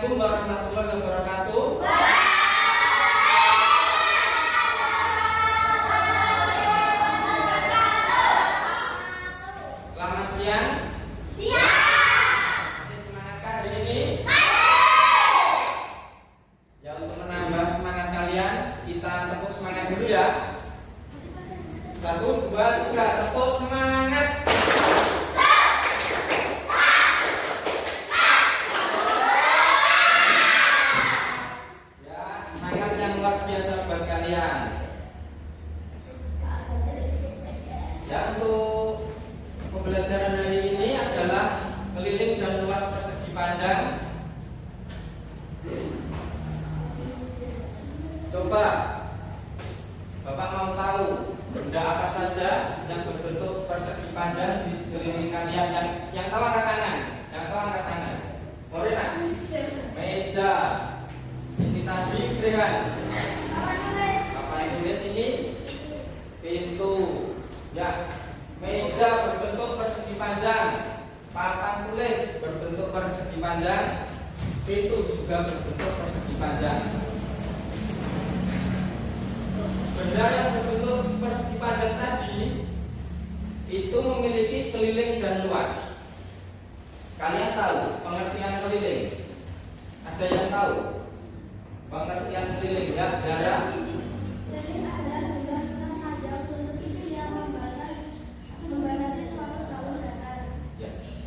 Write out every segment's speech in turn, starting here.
Assalamualaikum warahmatullahi wabarakatuh. Selamat siang. Masih semangatkah hari ini? Ya, untuk menambah semangat kalian, kita tepuk semangat dulu ya. 1, 2, 3, tepuk semangat. Ya, untuk pembelajaran hari ini adalah keliling dan luas persegi panjang. Coba Bapak mau tahu benda apa saja yang berbentuk persegi panjang di sekeliling kalian? Yang tahu angkat tangan. Yang tahu angkat tangan. Mau lihat? Meja. Sini tadi keren. Papan tulis ini pintu. Ya, meja berbentuk persegi panjang, papan tulis berbentuk persegi panjang, pintu juga berbentuk persegi panjang. Benda yang berbentuk persegi panjang tadi itu memiliki keliling dan luas. Kalian tahu pengertian keliling? Ada yang tahu pengertian keliling ya, jarak?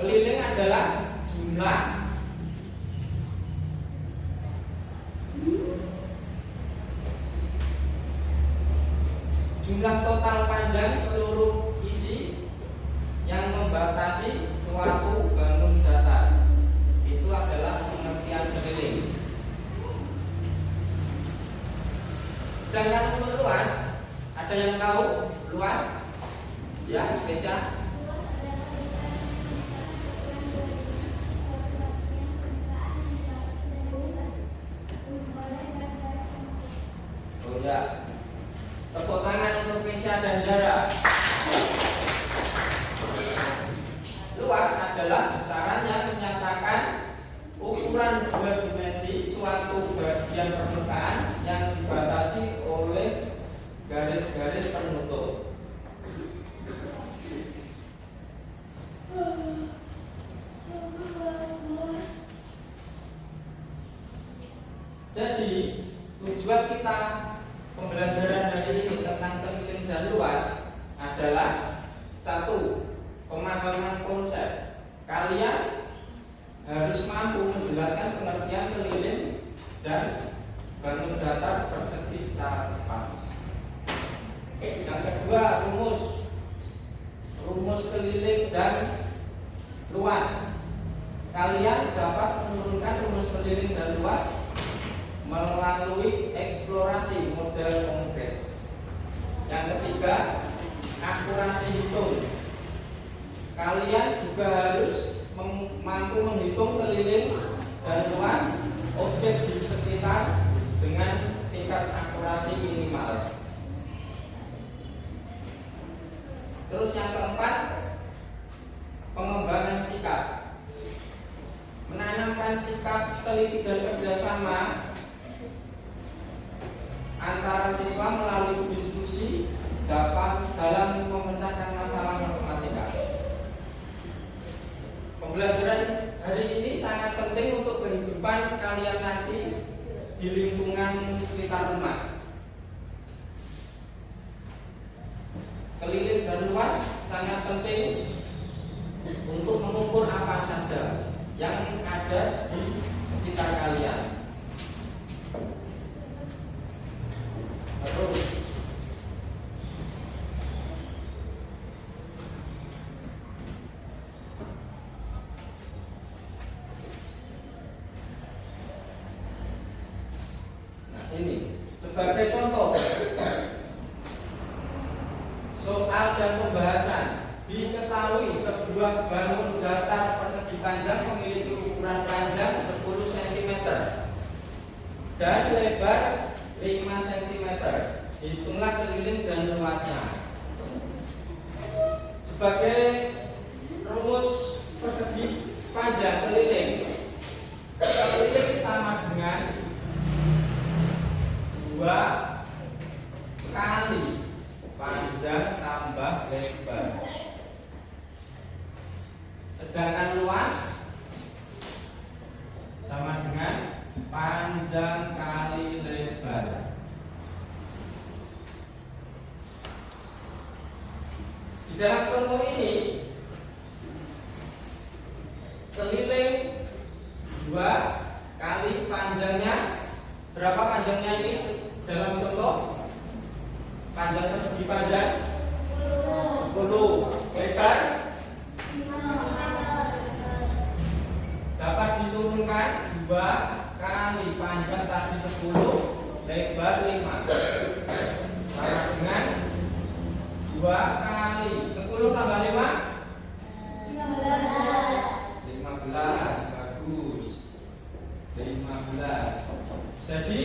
Keliling adalah jumlah total panjang seluruh isi yang membatasi suatu bangun datar. Itu adalah pengertian keliling. Sedangkan untuk luas, ada yang tahu luas? Ya, Kesha. Ya, tepuk tangan untuk Kesha dan Jara. Luas adalah besaran yang menyatakan ukuran dua dimensi suatu bagian permukaan yang dibatasi oleh garis-garis penutup. Jadi tujuan kita pembelajaran hari ini tentang keliling dan luas adalah 1. Pemahaman konsep. Kalian harus mampu menjelaskan pengertian keliling dan bangun datar persegi secara tepat. Yang kedua, rumus keliling dan luas. Kalian dapat menurunkan rumus keliling dan luas melalui eksplorasi model konkret. Yang ketiga, akurasi hitung. Kalian juga harus mampu menghitung keliling dan luas objek di sekitar dengan tingkat akurasi minimal. Terus yang keempat, pengembangan sikap. Menanamkan sikap teliti dan kerjasama antara siswa melalui diskusi dapat dalam memecahkan masalah matematika. Pembelajaran hari ini sangat penting untuk kehidupan kalian nanti di lingkungan sekitar rumah. Keliling dan luas sangat penting untuk mengukur apa saja yang ada di sekitar kalian. Nah, ini sebagai contoh soal dan pembahasan. Diketahui sebuah bangun datar persegi panjang memiliki ukuran panjang 10 cm dan lebar 5 cm. Hitunglah keliling dan luasnya. Sebagai rumus persegi panjang keliling sama Sedangkan luas sama dengan panjang kali lebar. Di dalam contoh ini keliling 2 kali panjangnya. Berapa panjangnya ini dalam contoh? Panjang persegi panjang 10, lebar dapat diturunkan 2 kali panjang tadi 10, lebar 5, sama dengan 2 kali 10 tambah 5 15. Bagus, 15. Jadi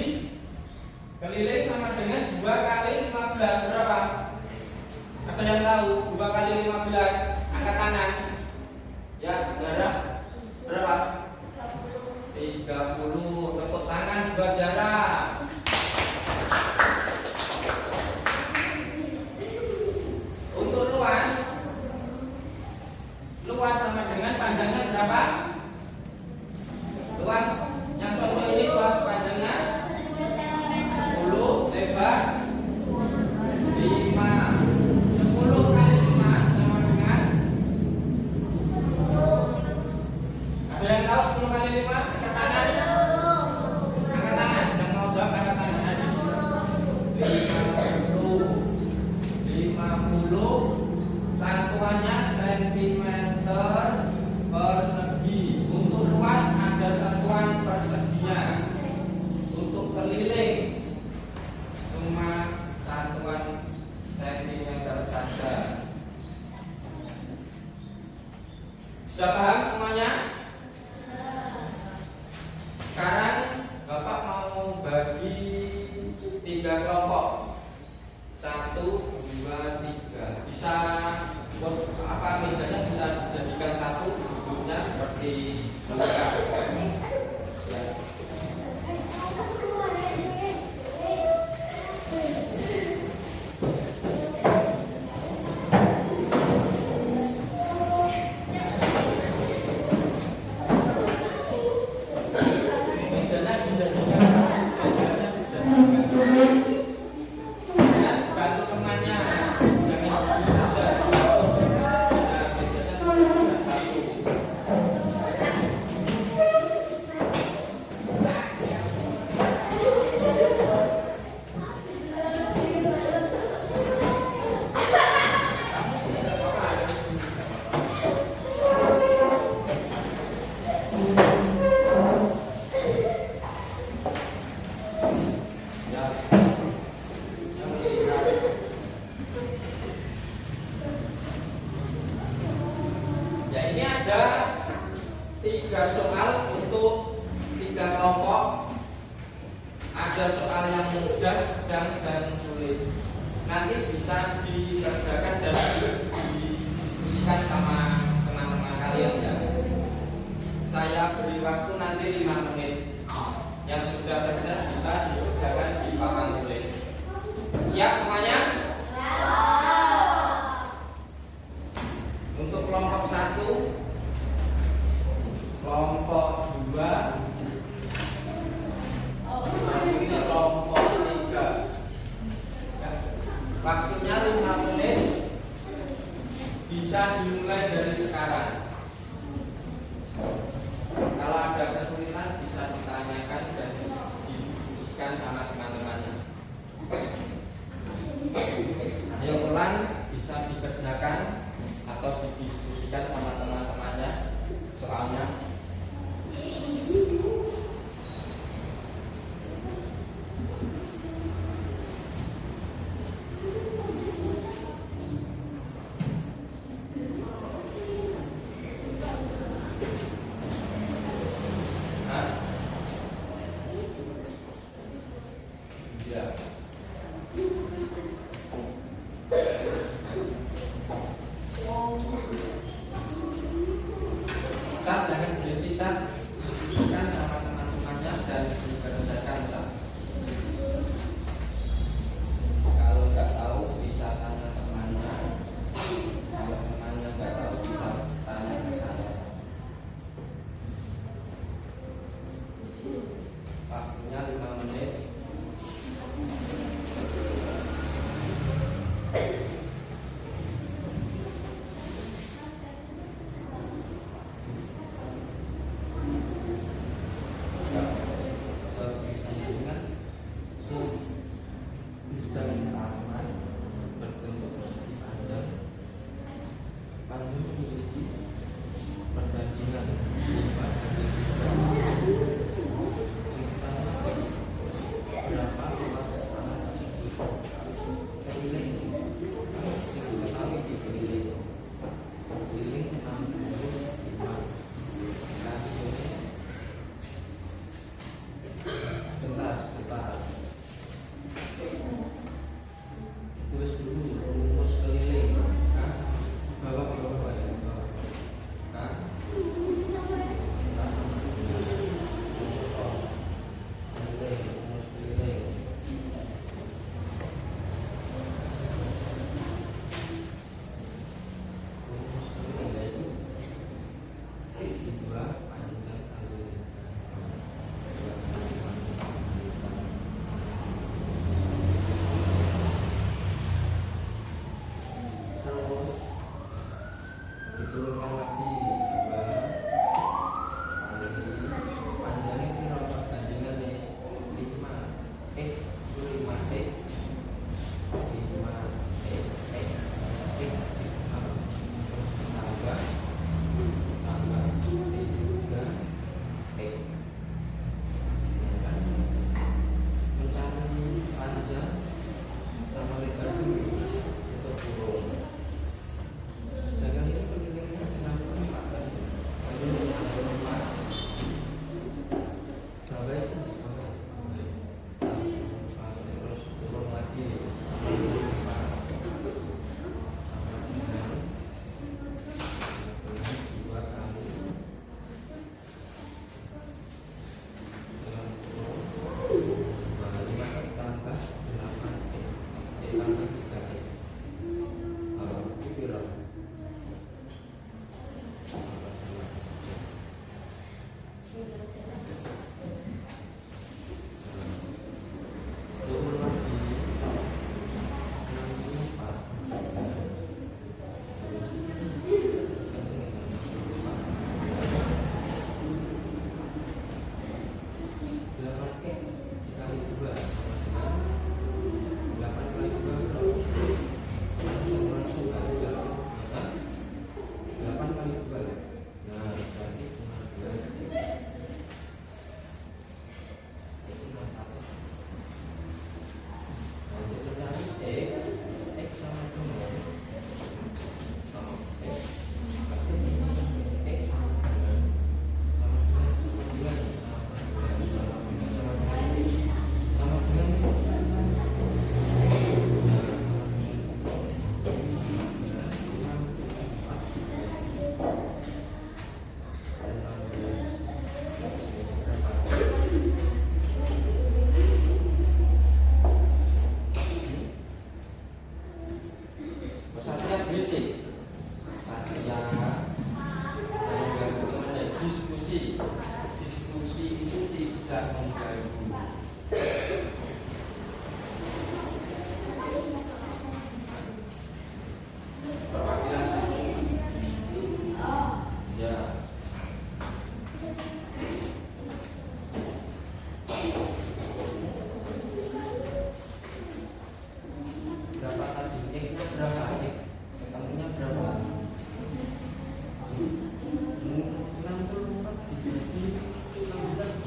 keliling sama dengan 2 kali 15. Berapa? Ada yang tahu 2 kali 15? Angkat tangan. Ya, Dara. Berapa? 30. Tepuk tangan buat Dara. Untuk luas sama dengan panjangnya berapa? Luas yang contoh ini luas panjangnya 10, lebar 5. 10 kali 5 sama dengan, ada yang tahu 10 kali 5? Angkat tangan. Angkat tangan. Yang mau jawab angkat tangan. 50. Satuannya sentimeter persegi. Untuk luas ada satuan perseginya. Untuk keliling cuma satuan sentimeter saja. Sudah paham semuanya? Sekarang Bapak mau bagi 3 kelompok. 1, 2, 3. Bisa mejanya bisa dijadikan 1, duduknya seperti lengkap. Bantu temannya, jangan aja. Diskusi itu tidak mengganggu. Perwakilan sini. Ya. Berapa tadi? X-nya berapa? Ketemunya berapa? 64 dibagi 16.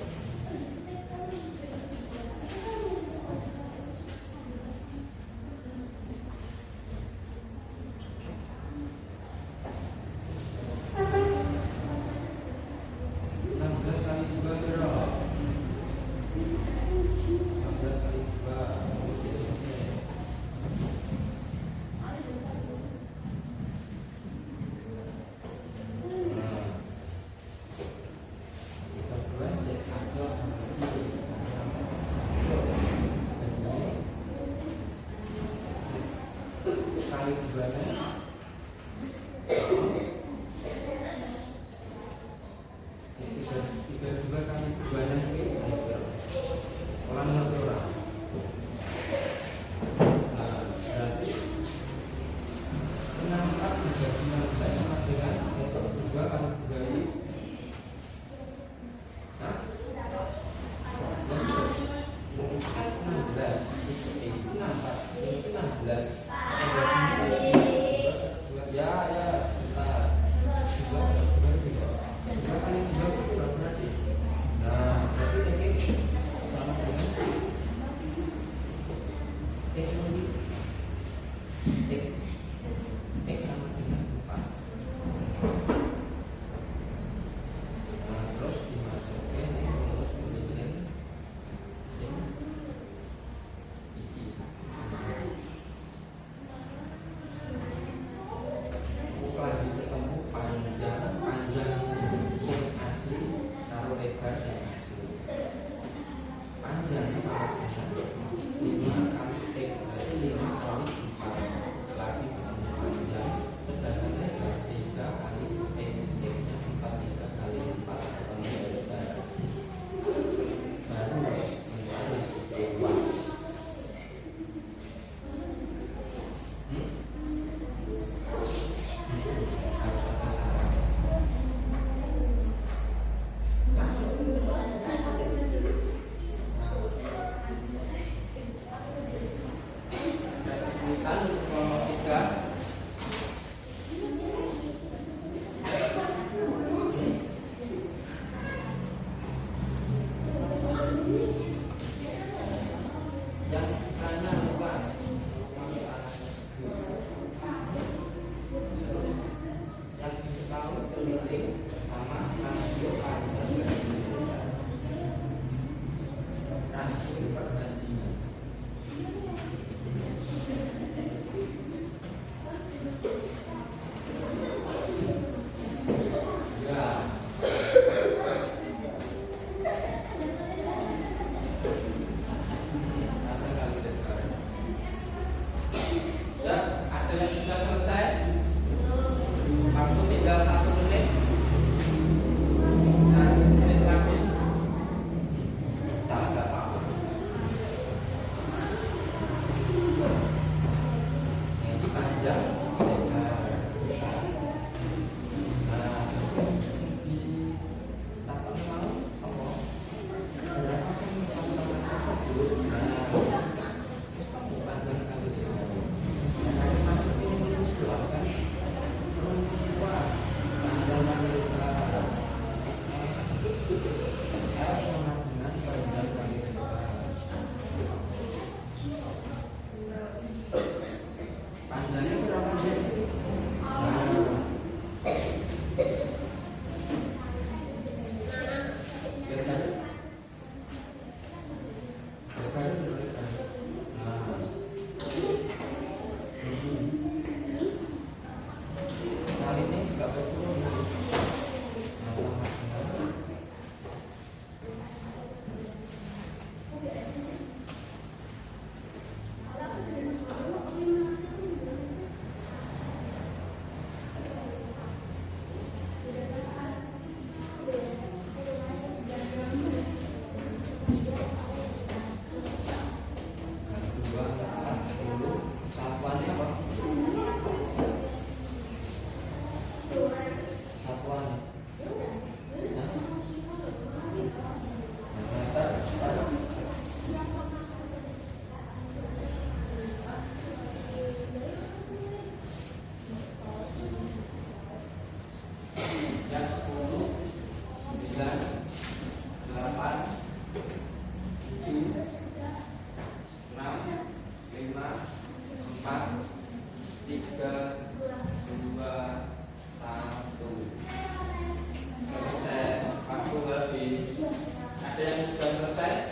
ada yang sudah selesai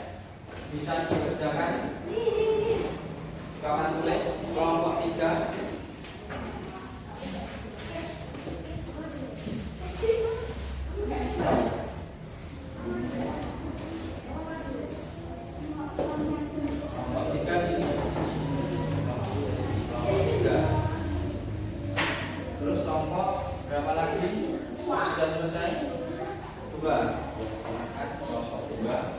bisa dikerjakan papan tulis kelompok 3. Kelompok 3 sini. Kelompok 3. Terus kelompok berapa lagi? Sudah selesai? 2. Silakan kelompok 2.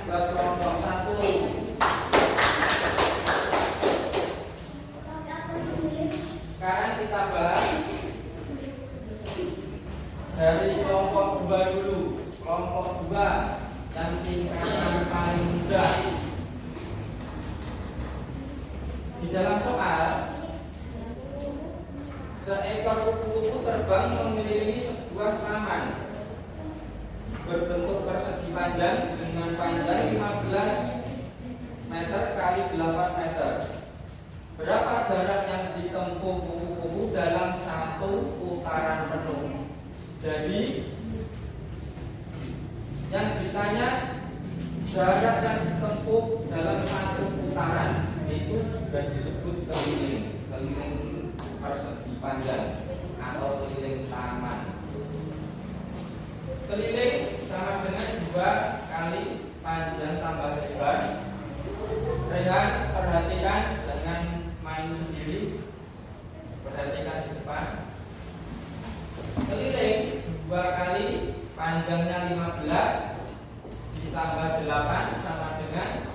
tugas kelompok 1. Sekarang kita bahas dari kelompok 2 dulu. Kelompok 2 yang tingkatan paling mudah. Di dalam soal, seekor kupu-kupu terbang mengelilingi sebuah taman berbentuk persegi panjang dengan panjang 15 meter kali 8 meter. Berapa jarak yang ditempuh kupu-kupu dalam satu putaran penuh? Jadi yang ditanya jarak yang ditempuh dalam satu putaran itu juga disebut keliling persegi panjang atau keliling taman. Keliling sama dengan 2 kali panjang tambah lebar. Rehan, perhatikan, jangan main sendiri. Perhatikan di depan. Keliling 2 kali panjangnya 15 ditambah 8 sama dengan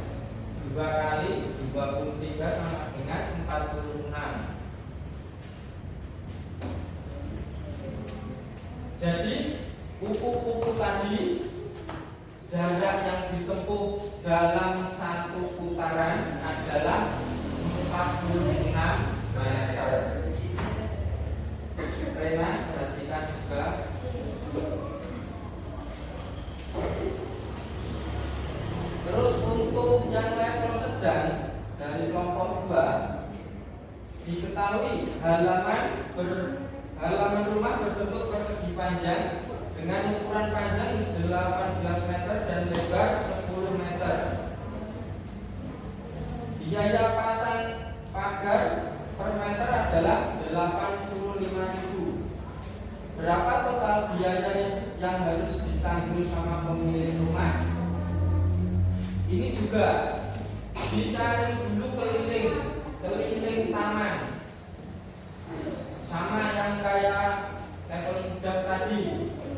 2 kali 23 sama dengan 46. Jadi kupu-kupu tadi jarak yang ditempuh dalam satu putaran adalah 46 meter. Rena, perhatikan juga. Terus untuk yang level sedang dari kelompok 2, diketahui halaman rumah berbentuk persegi panjang dengan ukuran panjang 18 meter dan lebar 10 meter. Biaya pasang pagar per meter adalah 85.000. Berapa total biaya yang harus ditanggung sama pemilik rumah? Ini juga dicari dulu keliling taman. Sama yang kayak level mudah tadi,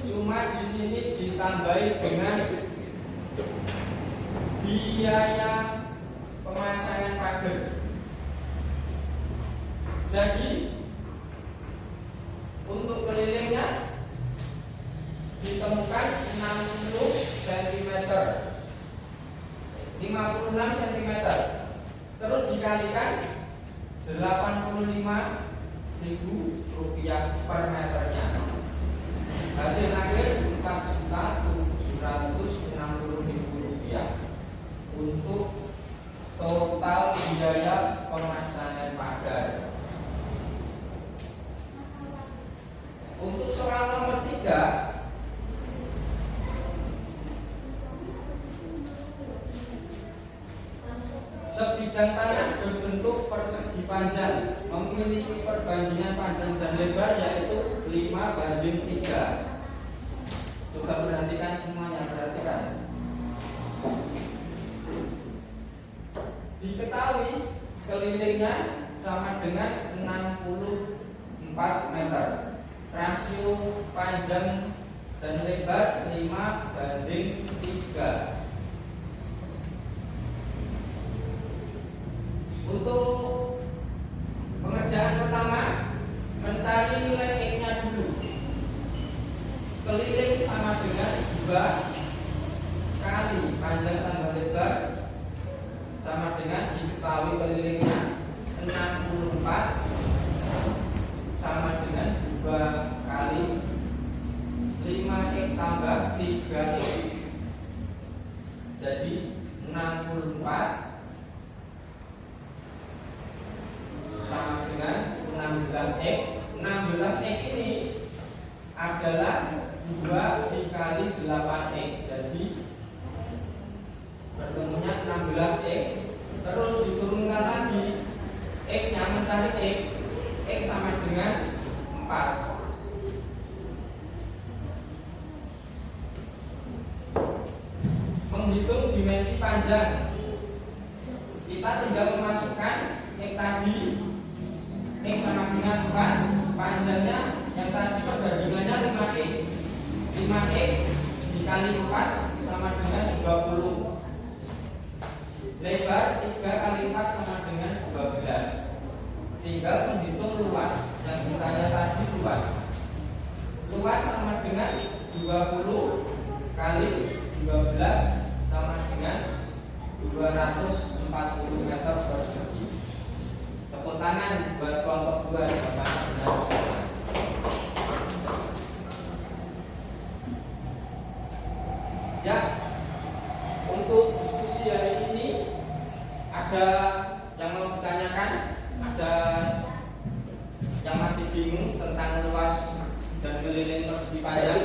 cuma di sini ditambahi dengan biaya pemasangan pagar. Jadi untuk kelilingnya ditemukan 60 cm, 56 cm, terus dikalikan 85.000 rupiah per meternya. Hasil akhir 4.760.000 rupiah untuk total biaya pemasangan pagar. Untuk soal nomor 3, sebidang tanah berbentuk persegi panjang memiliki perbandingan panjang dan lebar yaitu 5:3. Coba perhatikan semuanya, perhatikan. Diketahui sekelilingnya sama dengan 64 meter. Rasio panjang dan lebar 5:3. Untuk pengerjaan pertama, mencari nilai X-nya dulu. Keliling sama dengan 2 kali panjang tambah lebar sama dengan diketahui kelilingnya 64 sama dengan 2 kali 5X tambah 3X. Jadi 64 sama dengan 16X. 16X ini adalah 2 dikali 8X. Jadi bertemunya 16X. Terus diturunkan lagi X-nya, mencari X. X sama dengan 4. Menghitung dimensi panjang, kita tinggal memasukkan X tadi. X sama dengan 4, panjangnya yang tadi perbandingannya 5X. 5X dikali 4 sama dengan 20. Lebar 3 kali 4 sama dengan 12. Tinggal menghitung luas. Yang ditanya tadi luas. Luas sama dengan 20 kali 12 sama dengan 240 meter persegi. Tepuk tangan buat kelompok 2 Bapak benar semua. Ya, untuk diskusi hari ini ada yang mau ditanyakan, ada yang masih bingung tentang luas dan keliling persegi panjang?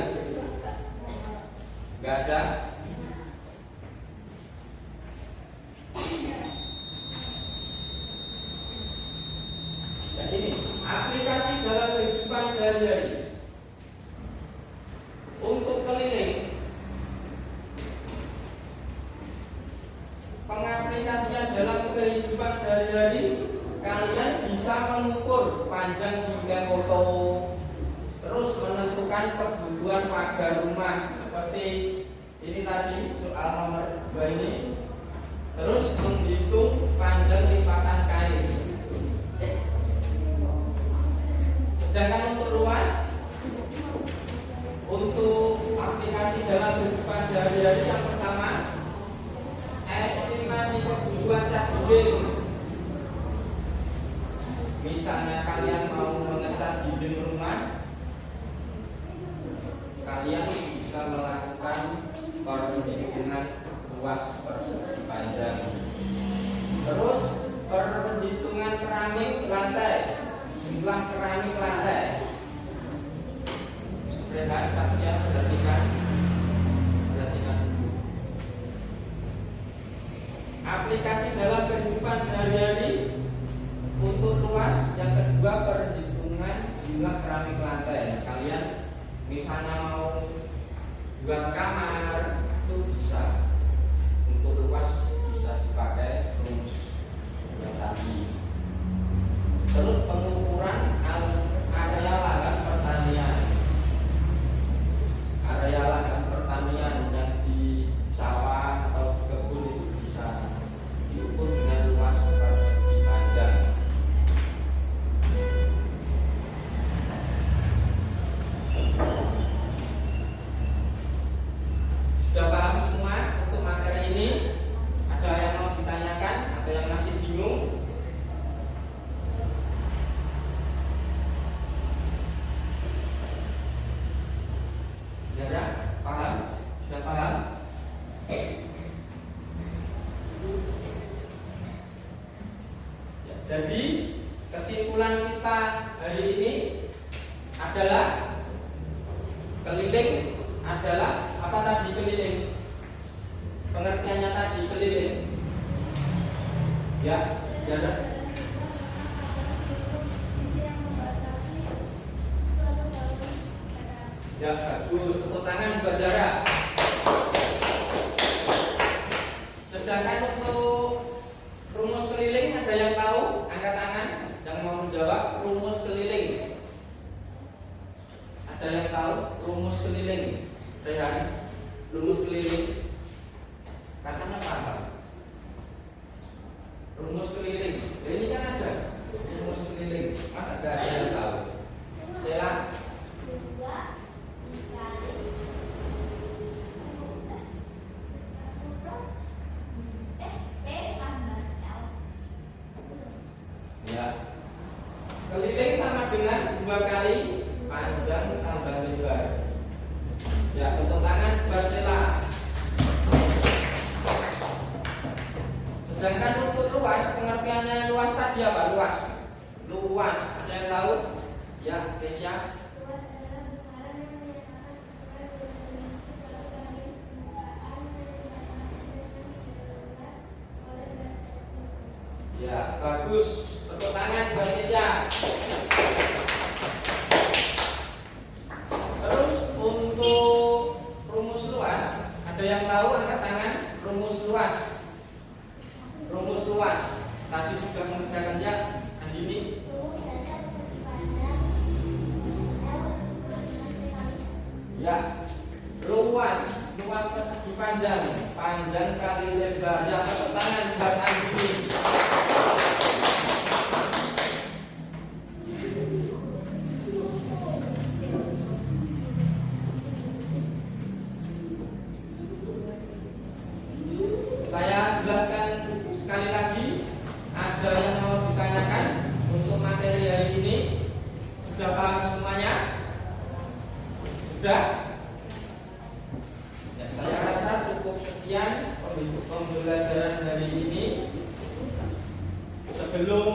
Gak ada. Dan ini aplikasi dalam kehidupan sehari-hari. Untuk keliling, pengaplikasian dalam kehidupan sehari-hari, kalian bisa mengukur panjang hingga foto, terus menentukan kebutuhan pagar rumah seperti ini tadi soal nomor 2 ini, terus menghitung panjang lipatan kain. Sedangkan untuk luas, untuk aplikasi dalam kehidupan sehari-hari, yang pertama estimasi kebutuhan cat dinding. Misalnya kalian mau mengecat dinding rumah, kalian bisa melakukan perhitungan luas persegi panjang. Terus perhitungan keramik lantai, jumlah keramik lantai. Rekan Satya, perhatikan dulu. Aplikasi dalam kehidupan sehari-hari untuk luas, yang kedua perhitungan jumlah keramik lantai. Kalian misalnya mau buat kamar itu bisa. Untuk luas bisa dipakai rumus yang tadi. Terus pengukuran area lahan pertanian. Area lahan pertanian yang di sawah atau kebun itu bisa diukur dengan luas persegi panjang. Sudah paham semua untuk materi ini? Ada yang mau ditanyakan? Ada yang masih bingung? Sudah paham? Sudah paham? Ya, jadi kesimpulan kita hari ini adalah keliling adalah apa tadi keliling? Pengertiannya tadi keliling. Ya, jadi ya bagus, tepuk tangan buat Dara. Sedangkan untuk rumus keliling, ada yang tahu? Angkat tangan yang mau menjawab rumus keliling. Ada yang tahu rumus keliling? Rehan, rumus keliling. Katanya paham. Rumus keliling. Ya, ini kan ada rumus keliling. Masa gak ada yang tahu? Sela. Ya. Keliling sama dengan 2 kali panjang tambah lebar. Ya, untuk tangan buat Cela. Sedangkan untuk luas, pengertiannya luas tadi apa? Luas. Luas, ada yang tahu? Ya, Kesia. Ya, bagus. Tepuk tangan buat Kesia. Terus untuk rumus luas, ada yang tahu? Angkat tangan. Rumus luas. Rumus luas. Tadi sudah mengerjakan ya, Andini. Ya, luas persegi panjang, panjang kali lebar. Yang tepuk tangan buat Andi. Saya jelaskan sekali lagi. Ada yang mau ditanyakan untuk materi hari ini? Sudah paham semuanya? Sudah? Ya, saya rasa cukup sekian pembelajaran hari ini. Sebelum